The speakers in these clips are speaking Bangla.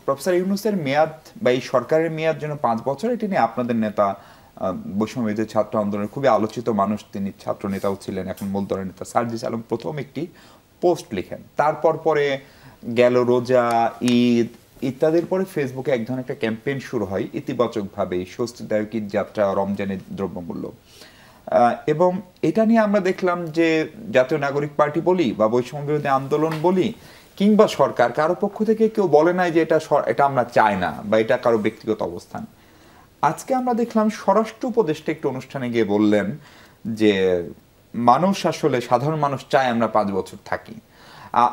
প্রফেসর ইউনূসের মেয়াদ বা এই সরকারের মেয়াদ যেন 5 বছর, এটি নিয়ে আপনাদের নেতা বৈষম্যবিরোধী ছাত্র আন্দোলনের খুবই আলোচিত মানুষ, তিনি ছাত্র নেতাও ছিলেন, এখন মূল দলের নেতা সার্জিস আলম প্রথম একটি পোস্ট লিখেন। তারপর পরে গেল রোজা, ঈদ ইত্যাদির পরে ফেসবুকে এক ধরনের একটা ক্যাম্পেইন শুরু হয় ইতিবাচকভাবে, স্বস্তিদায়ক ঈদ যাত্রা, রমজানের দ্রব্যমূল্য, এবং এটা নিয়ে আমরা দেখলাম যে জাতীয় নাগরিক পার্টি বলি বা বৈষম্য বিরোধী আন্দোলন বলি কিংবা সরকার, কারো পক্ষ থেকে কেউ বলে নাই যে এটা আমরা চাই না বা এটা কারো ব্যক্তিগত অবস্থান। আজকে আমরা দেখলাম স্বরাষ্ট্র উপদেষ্টা একটু অনুষ্ঠানে গিয়ে বললেন যে মানুষ আসলে, সাধারণ মানুষ চায় আমরা 5 বছর থাকি।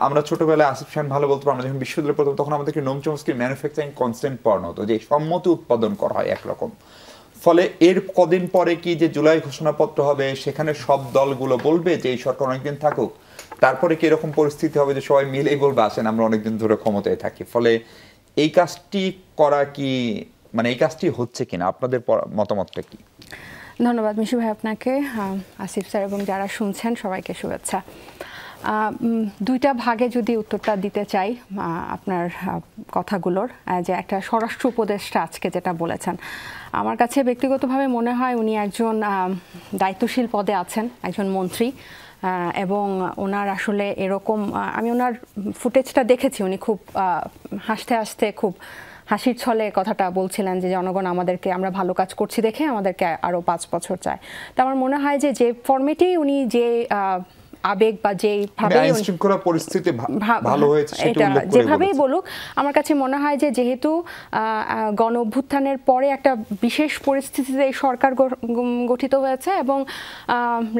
আমরা ছোটবেলায় আসিফ খান ভালো বলতো, আমরা যখন বিশ্ববিদ্যালয়ে পড়তাম তখন আমাদেরকে নোম চমস্কি ম্যানুফ্যাকচারিং কনস্ট্যান্ট পড়ানো হতো যে সম্মতি উৎপাদন করা হয় একরকম। ফলে এর কদিন পরে কি যে জুলাই ঘোষণাপত্র হবে, সেখানে সব দলগুলো বলবে যে এই সরকার অনেকদিন থাকুক, তারপরে কি এরকম পরিস্থিতি হবে যে সবাই মিলেই বলবে আসেন আমরা অনেকদিন ধরে ক্ষমতায় থাকি। ফলে এই কাজটি করা কি, মানে এই কাজটি হচ্ছে কিনা, আপনাদের মতামতটা কি? ধন্যবাদ মিশু ভাই আপনাকে, আসিফ স্যার এবং যারা শুনছেন সবাইকে শুভেচ্ছা। দুইটা ভাগে যদি উত্তরটা দিতে চাই আপনার কথাগুলোর, যে একটা স্বরাষ্ট্র উপদেষ্টা আজকে যেটা বলেছেন, আমার কাছে ব্যক্তিগতভাবে মনে হয় উনি একজন দায়িত্বশীল পদে আছেন, একজন মন্ত্রী, এবং ওনার আসলে এরকম, আমি ওনার ফুটেজটা দেখেছি, উনি খুব হাসতে হাসতে খুব হাসির ছলে কথাটা বলছিলেন যে জনগণ আমাদেরকে, আমরা ভালো কাজ করছি দেখে আমাদেরকে আরও 5 বছর চায়। তো আমার মনে হয় যে ফরম্যাটেই উনি যে আবেগ বা পরিস্থিতি ভালো হয়েছে যেভাবেই বলুক, আমার কাছে মনে হয় যে যেহেতু গণ অভ্যুত্থানের পরে একটা বিশেষ পরিস্থিতিতে এই সরকার গঠিত হয়েছে এবং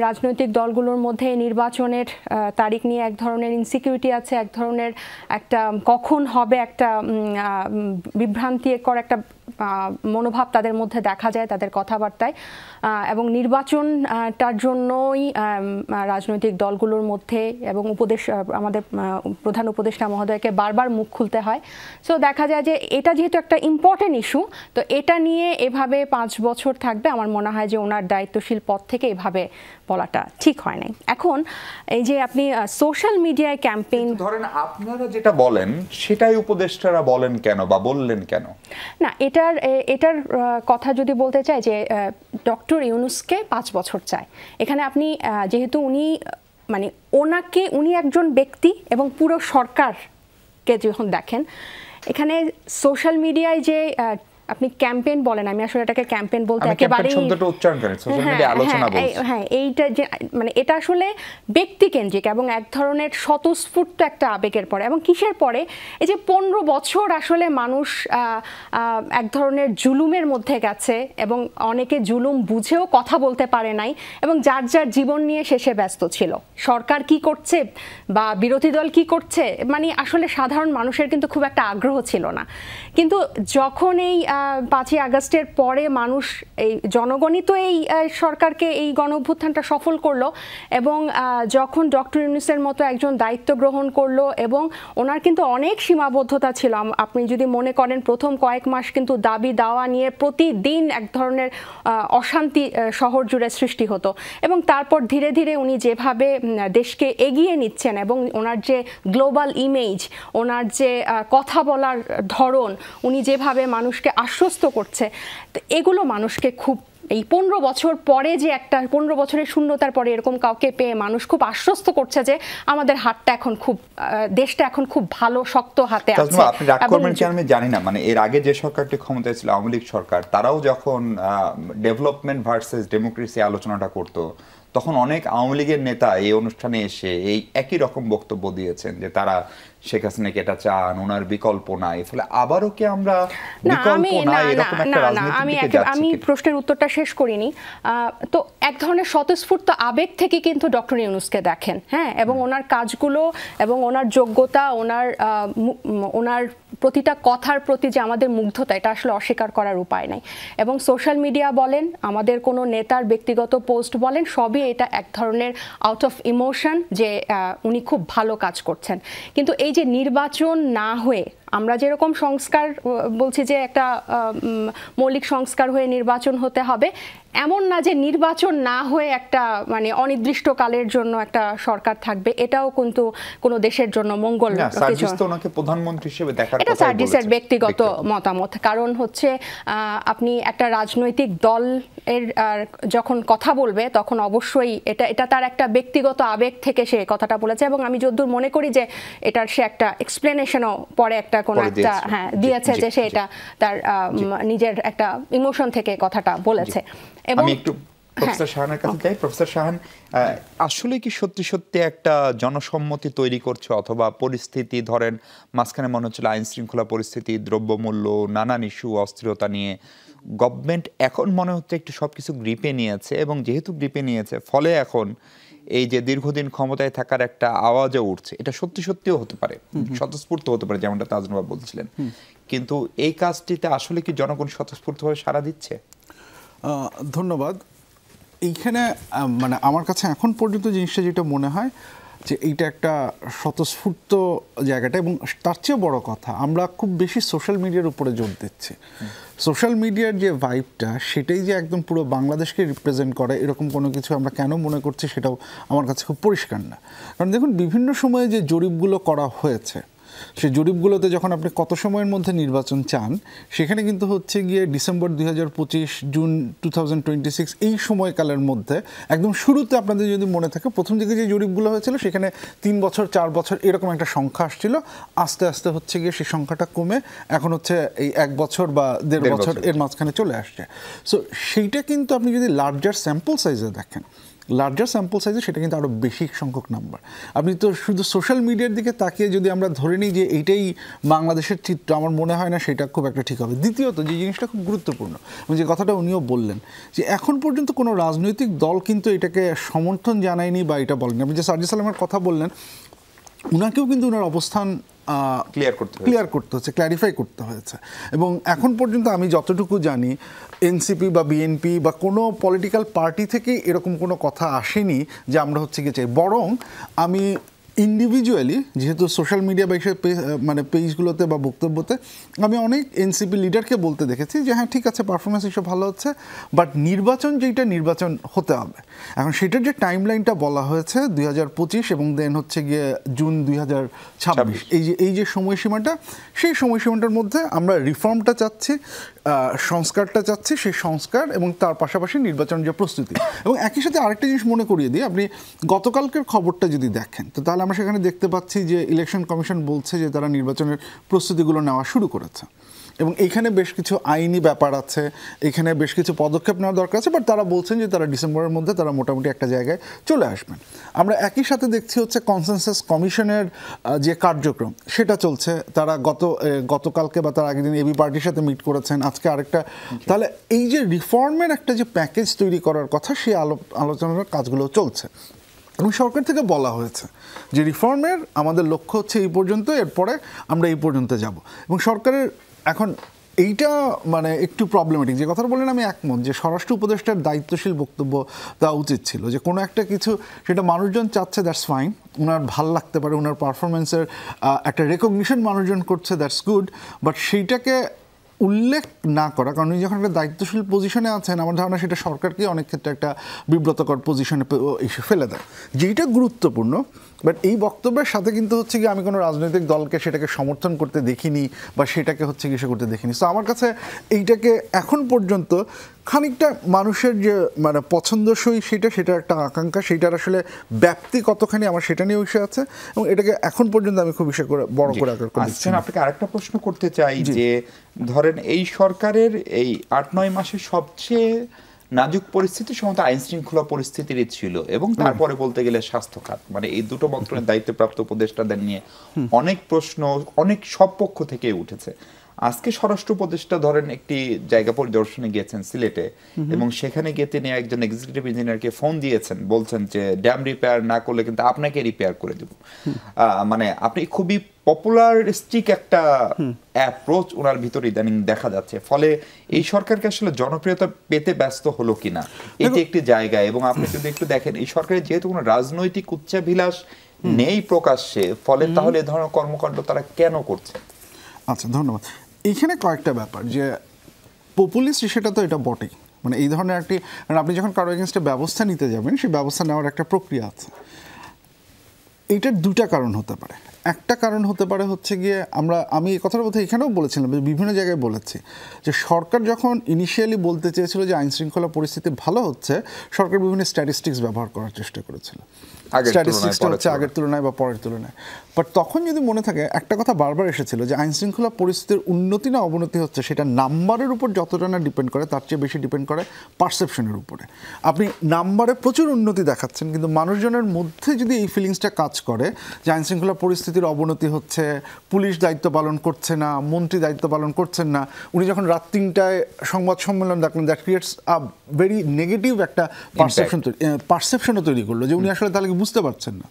রাজনৈতিক দলগুলোর মধ্যে নির্বাচনের তারিখ নিয়ে এক ধরনের ইনসিকিউরিটি আছে, এক ধরনের একটা কখন হবে একটা বিভ্রান্তিকর একটা মনোভাব তাদের মধ্যে দেখা যায় তাদের কথাবার্তায়, এবং নির্বাচনটার জন্যই রাজনৈতিক দলগুলোর মধ্যে এবং আমাদের প্রধান উপদেষ্টা মহোদয়কে বারবার মুখ খুলতে হয়। সো দেখা যায় যে এটা যেহেতু একটা ইম্পর্টেন্ট ইস্যু, তো এটা নিয়ে এভাবে 5 বছর থাকবে, আমার মনে হয় যে ওনার দায়িত্বশীল পদ থেকে এভাবে বলাটা ঠিক হয় নাই। এখন এই যে আপনি সোশ্যাল মিডিয়ায় ক্যাম্পেইন ধরেন, আপনারা যেটা বলেন সেটাই উপদেষ্টারা বলেন কেন বা বললেন কেন? না, এটার কথা যদি বলতে চাই যে ডক্টর ইউনূসকে 5 বছর চায়, এখানে আপনি যেহেতু উনি মানে উনি একজন ব্যক্তি এবং পুরো সরকারকে যখন দেখেন, এখানে সোশ্যাল মিডিয়ায় যে আপনি ক্যাম্পেইন বলেন, আমি আসলে এটাকে ক্যাম্পেইন বলতে একেবারেই হ্যাঁ, এইটা যে মানে এটা আসলে ব্যক্তিকেন্দ্রিক এবং এক ধরনের স্বতঃস্ফূর্ত একটা আবেগের পরে, এবং কিসের পরে, এই যে 15 বছর আসলে মানুষ এক ধরনের জুলুমের মধ্যে গেছে এবং অনেকে জুলুম বুঝেও কথা বলতে পারে নাই এবং যার যার জীবন নিয়ে শেষে ব্যস্ত ছিল। সরকার কি করছে বা বিরোধী দল কি করছে, মানে আসলে সাধারণ মানুষের কিন্তু খুব একটা আগ্রহ ছিল না। কিন্তু যখন এই 5ই আগস্টের পরে মানুষ, এই জনগণই তো এই সরকারকে, এই গণ অভ্যুত্থানটা সফল করলো, এবং যখন ডক্টর ইউনূসের মতো একজন দায়িত্ব গ্রহণ করলো, এবং ওনার কিন্তু অনেক সীমাবদ্ধতা ছিল। আপনি যদি মনে করেন প্রথম কয়েক মাস কিন্তু দাবি দাওয়া নিয়ে প্রতিদিন এক ধরনের অশান্তি শহর জুড়ে সৃষ্টি হতো, এবং তারপর ধীরে ধীরে উনি যেভাবে দেশকে এগিয়ে নিচ্ছেন এবং ওনার যে গ্লোবাল ইমেজ, ওনার যে কথা বলার ধরন, উনি যেভাবে মানুষকে আশ্বস্ত করছে, তো এগুলো মানুষকে খুব, এই 15 বছর পরে যে একটা 15 বছরের শূন্যতার পরে এরকম কাউকে পেয়ে মানুষ খুব আশ্বস্ত করছে যে আমাদের হাতটা এখন খুব, দেশটা এখন খুব ভালো শক্ত হাতে আছে। আপনি রাগ করবেন কি আমি জানি না, মানে এর আগে যে সরকারটি ক্ষমতায় ছিল, আওয়ামী লীগ সরকার, তারাও যখন ডেভেলপমেন্ট ভার্সেস ডেমোক্রেসি আলোচনাটা করতো, তখন অনেক আওয়ামী লীগের নেতা এই অনুষ্ঠানে এসে এই একই রকম বক্তব্য দিয়েছেন যে তারা শেখ হাসিনাকে এটা চান, ওনার বিকল্প নাই। ফলে আবারও কি আমরা বিকল্প নাই এরকম একটা রাজনীতির দিকে যাচ্ছি? আমি প্রশ্নের উত্তরটা শেষ করিনি। তো এক ধরনের স্বতঃস্ফূর্ত আবেগ থেকে কিন্তু ডক্টর ইউনূসকে দেখেন, হ্যাঁ, এবং ওনার কাজগুলো এবং ওনার যোগ্যতা, ওনার প্রতিটা কথার প্রতি যে আমাদের মুগ্ধতা, এটা আসলে অস্বীকার করার উপায় নাই। এবং সোশ্যাল মিডিয়া বলেন, আমাদের কোনো নেতার ব্যক্তিগত পোস্ট বলেন, সবই এটা এক ধরনের আউট অফ ইমোশন যে উনি খুব ভালো কাজ করছেন। কিন্তু এই যে নির্বাচন না হয়ে আমরা যেরকম সংস্কার বলছি যে একটা মৌলিক সংস্কার হয়ে নির্বাচন হতে হবে, এমন না যে নির্বাচন না হয়ে একটা মানে অনির্দিষ্টকালের জন্য একটা সরকার থাকবে, এটাও কিন্তু কোনো দেশের জন্য মঙ্গল কিছু। প্রধানমন্ত্রী হিসেবে দেখার এটা সার্জিসের ব্যক্তিগত মতামত। কারণ হচ্ছে আপনি একটা রাজনৈতিক দল এর যখন কথা বলবে তখন অবশ্যই এটা তার একটা ব্যক্তিগত আবেগ থেকে সে কথাটা বলেছে, এবং আমি যতদূর মনে করি যে এটার সে একটা এক্সপ্লেনেশনও পরে একটা কোনো একটা দিয়েছে যে সে এটা তার নিজের একটা ইমোশন থেকে কথাটা বলেছে। আমি একটু প্রফেসর শাহানের কাছে যাই। প্রফেসর শাহান, আসলে কি সত্যি সত্যি একটা জনসম্মতি তৈরি করছে, অথবা পরিস্থিতি ধরেন মাঝখানে মনে হচ্ছিল আইন শৃঙ্খলা পরিস্থিতি, দ্রব্যমূল্য, নানান ইস্যু, অস্থিরতা নিয়ে গভর্নমেন্ট এখন মনে হচ্ছে একটু সবকিছু গ্রিপে নিয়েছে, এবং যেহেতু গ্রিপে নিয়েছে ফলে এখন এই যে দীর্ঘদিন ক্ষমতায় থাকার একটা আওয়াজও উঠছে, এটা সত্যি সত্যিও হতে পারে, স্বতঃস্ফূর্ত হতে পারে যেমনটা তাজনুবা বলছিলেন, কিন্তু এই কাজটিতে আসলে কি জনগণ স্বতঃস্ফূর্তভাবে সাড়া দিচ্ছে? ধন্যবাদ। এইখানে মানে আমার কাছে এখন পর্যন্ত জিনিসটা যেটা মনে হয় যে এইটা একটা স্বতঃস্ফূর্ত জায়গাটা, এবং তার চেয়ে বড় কথা আমরা খুব বেশি সোশ্যাল মিডিয়ার উপরে জোর দিচ্ছি। সোশ্যাল মিডিয়ার যে ভাইবটা সেটাই যে একদম পুরো বাংলাদেশকে রিপ্রেজেন্ট করে এরকম কোনো কিছু আমরা কেন মনে করছি সেটাও আমার কাছে খুব পরিষ্কার না। কারণ দেখুন, বিভিন্ন সময়ে যে জরিপগুলো করা হয়েছে সেই জরিপগুলোতে যখন আপনি কত সময়ের মধ্যে নির্বাচন চান, সেখানে কিন্তু হচ্ছে গিয়ে ডিসেম্বর 2025, জুন 2026 এই সময়কালের মধ্যে একদম শুরুতে আপনাদের যদি মনে থাকে প্রথম দিকে যে জরিপগুলো হয়েছিল সেখানে 3 বছর 4 বছর এরকম একটা সংখ্যা আসছিল, আস্তে আস্তে হচ্ছে গিয়ে সেই সংখ্যাটা কমে এখন হচ্ছে এই 1 বছর বা 1.5 বছর এর মাঝখানে চলে আসছে। সো সেইটা কিন্তু আপনি যদি লার্জার স্যাম্পল সাইজে দেখেন, লার্জার স্যাম্পল সাইজে সেটা কিন্তু আরও বেশি সংখ্যক নাম্বার। আপনি তো শুধু সোশ্যাল মিডিয়ার দিকে তাকিয়ে যদি আমরা ধরে নিই যে এইটাই বাংলাদেশের চিত্র, আমার মনে হয় না সেটা খুব একটা ঠিক হবে। দ্বিতীয়ত যে জিনিসটা খুব গুরুত্বপূর্ণ, যে কথাটা উনিও বললেন যে এখন পর্যন্ত কোনো রাজনৈতিক দল কিন্তু এটাকে সমর্থন জানায়নি বা এটা বলেনি। আপনি যে সার্জিস আলমের কথা বললেন, উনাকেও কিন্তু ওনার অবস্থান ক্লিয়ার করতে হচ্ছে, ক্ল্যারিফাই করতে হয়েছে। এবং এখন পর্যন্ত আমি যতটুকু জানি এনসিপি বা বিএনপি বা কোনো পলিটিক্যাল পার্টি থেকে এরকম কোনো কথা আসেনি যে আমরা হচ্ছে গিয়ে চাই। বরং আমি ইন্ডিভিজুয়ালি, যেহেতু সোশ্যাল মিডিয়া বা মানে পেজগুলোতে বা বক্তব্যতে আমি অনেক এনসিপি লিডারকে বলতে দেখেছি যে হ্যাঁ ঠিক আছে, পারফরমেন্স হিসেবে ভালো হচ্ছে, বাট নির্বাচন যেটা নির্বাচন হতে হবে। এখন সেটার যে টাইম লাইনটা বলা হয়েছে 2025 এবং দেন হচ্ছে গিয়ে জুন 2026, এই যে সময়সীমাটা, সেই সময়সীমাটার মধ্যে আমরা রিফর্মটা চাচ্ছি, সংস্কারটা চাচ্ছি, সেই সংস্কার এবং তার পাশাপাশি নির্বাচনের যে প্রস্তুতি। এবং একই সাথে আরেকটা জিনিস মনে করিয়ে দিই, আপনি গতকালকের খবরটা যদি দেখেন তো তাহলে আমরা সেখানে দেখতে পাচ্ছি যে ইলেকশন কমিশন বলছে যে তারা নির্বাচনের প্রস্তুতিগুলো নেওয়া শুরু করেছে, এবং এইখানে বেশ কিছু আইনি ব্যাপার আছে, এখানে বেশ কিছু পদক্ষেপ নেওয়ার দরকার আছে, বাট তারা বলছেন যে তারা ডিসেম্বরের মধ্যে তারা মোটামুটি একটা জায়গায় চলে আসবেন। আমরা একই সাথে দেখছি হচ্ছে কনসেনসাস কমিশনের যে কার্যক্রম সেটা চলছে, তারা গতকালকে বা তার আগের দিন এবি পার্টির সাথে মিট করেছেন, আজকে আরেকটা। তাহলে এই যে রিফর্মের একটা যে প্যাকেজ তৈরি করার কথা, সেই আলোচনার কাজগুলো চলছে। এবং সরকার থেকে বলা হয়েছে যে রিফর্মের আমাদের লক্ষ্য হচ্ছে এই পর্যন্ত, এরপরে আমরা এই পর্যন্ত যাব। এবং সরকারের এখন এইটা মানে একটু প্রবলেমেটিক, যে কথাটা বললেন আমি একমত যে স্বরাষ্ট্র উপদেষ্টার দায়িত্বশীল বক্তব্য দেওয়া উচিত ছিল, যে কোনো একটা কিছু সেটা মানুষজন চাচ্ছে, দ্যাটস ফাইন, ওনার ভাল লাগতে পারে, ওনার পারফরমেন্সের একটা রেকগনিশন মানুষজন করছে, দ্যাটস গুড, বাট সেইটাকে উল্লেখ না করা, কারণ উনি যখন একটা দায়িত্বশীল পজিশনে আছেন, আমার ধারণা সেটা সরকারকে অনেক ক্ষেত্রে একটা বিব্রতকর পজিশনে এসে ফেলে দেয়, যেটা গুরুত্বপূর্ণ। বাট এই বক্তব্যের সাথে কিন্তু হচ্ছে কি আমি কোনো রাজনৈতিক দলকে সেটাকে সমর্থন করতে দেখিনি বা সেটাকে হচ্ছে কি সে করতে দেখিনি। সো আমার কাছে এইটাকে এখন পর্যন্ত খানিকটা মানুষের যে মানে পছন্দসই সেটা একটা আকাঙ্ক্ষা, সেটার আসলে ব্যাপ্তি কতখানি আমার সেটা নিয়ে বিষয় আছে, এবং এটাকে এখন পর্যন্ত আমি খুব বেশি করে বড় করে আকার করছি। আপনাকে আরেকটা প্রশ্ন করতে চাই, যে ধরেন এই সরকারের এই 8-9 মাসের সবচেয়ে নাজুক পরিস্থিতি সম্ভবত আইন শৃঙ্খলা পরিস্থিতিরই ছিল, এবং তারপরে বলতে গেলে স্বাস্থ্য খাত, মানে এই দুটো মন্ত্রণালয়ের দায়িত্বপ্রাপ্ত উপদেষ্টাদের নিয়ে অনেক প্রশ্ন অনেক সব পক্ষ থেকে উঠেছে। আজকে স্বরাষ্ট্র উপদেষ্টা ধরেন একটি জায়গা পরিদর্শনে গিয়েছেন সিলেটে, এবং সেখানে গিয়ে তিনি একজন এক্সিকিউটিভ ইঞ্জিনিয়ারকে ফোন দিয়েছেন, বলছেন যে ড্যাম রিপেয়ার না করলে কিন্তু আপনাকে রিপেয়ার করে দেব। মানে আপনি খুবই পপুলারিস্টিক একটা অ্যাপ্রোচ ওনার ভিতরে ইদানিং দেখা যাচ্ছে, ফলে এই সরকারকে আসলে জনপ্রিয়তা পেতে ব্যস্ত হলো কিনা এটি একটি জায়গা। এবং আপনি যদি একটু দেখেন এই সরকারের যেহেতু কোনো রাজনৈতিক উচ্চাভিলাষ নেই প্রকাশ্যে, ফলে তাহলে এ ধরনের কর্মকাণ্ড তারা কেন করছে? আচ্ছা, ধন্যবাদ। এইখানে কয়েকটা ব্যাপার, যে পপুলিস্ট সেটা তো এটা বটেই, মানে এই ধরনের একটি, কারণ আপনি যখন কারো এগেনস্টে ব্যবস্থা নিতে যাবেন, সেই ব্যবস্থা নেওয়ার একটা প্রক্রিয়া আছে। এইটার দুটা কারণ হতে পারে। একটা কারণ হতে পারে হচ্ছে গিয়ে, আমি এই কথার কথা এখানেও বলেছিলাম, বিভিন্ন জায়গায় বলেছি, যে সরকার যখন ইনিশিয়ালি বলতে চেয়েছিল যে আইন শৃঙ্খলা পরিস্থিতি ভালো হচ্ছে, সরকার বিভিন্ন স্ট্যাটিস্টিক্স ব্যবহার করার চেষ্টা করেছিল। স্ট্যাটিস্টিক্সটা হচ্ছে আগের তুলনায় বা পরের তুলনায়। বাট তখন যদি মনে থাকে, একটা কথা বারবার এসেছিল যে আইন শৃঙ্খলা পরিস্থিতির উন্নতি না অবনতি হচ্ছে, সেটা নাম্বারের উপর যতটা না ডিপেন্ড করে, তার চেয়ে বেশি ডিপেন্ড করে পারসেপশনের উপরে। আপনি নাম্বারে প্রচুর উন্নতি দেখাচ্ছেন, কিন্তু মানুষজনের মধ্যে যদি এই ফিলিংসটা কাজ করে যে আইন শৃঙ্খলা পরিস্থিতির অবনতি হচ্ছে, পুলিশ দায়িত্ব পালন করছে না, মন্ত্রী দায়িত্ব পালন করছেন না, পারছেন না। উনি যখন রাত ৩টায় সংবাদ সম্মেলন দেখলেন, that creates a very negative একটা পারসেপশনও তৈরি করলো যে উনি আসলে তাহলে বুঝতে পারছেন না।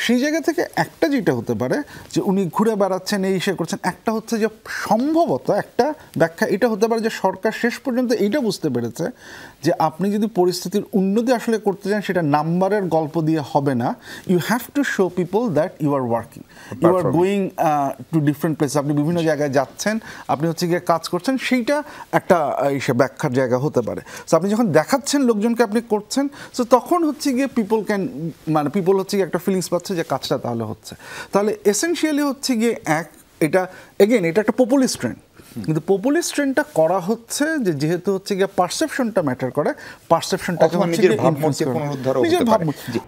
সেই জায়গা থেকে একটা যেটা হতে পারে যে উনি ঘুরে বেড়াচ্ছেন, এই সে করছেন, একটা হচ্ছে যে সম্ভবত একটা ব্যাখ্যা এটা হতে পারে যে সরকার শেষ পর্যন্ত এইটা বুঝতে পেরেছে যে আপনি যদি পরিস্থিতির উন্নতি আসলে করতে চান, সেটা নাম্বারের গল্প দিয়ে হবে না। You have to show people that you are working, you are going to different place, আপনি বিভিন্ন জায়গায় যাচ্ছেন, আপনি হচ্ছে গিয়ে কাজ করছেন, সেইটা একটা ব্যাখ্যার জায়গা হতে পারে। সো আপনি যখন দেখাচ্ছেন লোকজনকে আপনি করছেন, সো তখন হচ্ছে গিয়ে পিপল হচ্ছে গিয়ে একটা ফিলিংস পাচ্ছে যে কাজটা তাহলে হচ্ছে। তাহলে এসেনশিয়ালি হচ্ছে গিয়ে এটা একটা পপুলিস্ট ট্রেন্ড, কিন্তু পপুলিস্ট ট্রেন্ডটা করা হচ্ছে যে যেহেতু হচ্ছে গিয়ে পারসেপশনটা ম্যাটার করে, পারসেপশনটাকে নিজের ভাবমূর্তি পুনরুদ্ধার, নিজের ভাবমূর্তি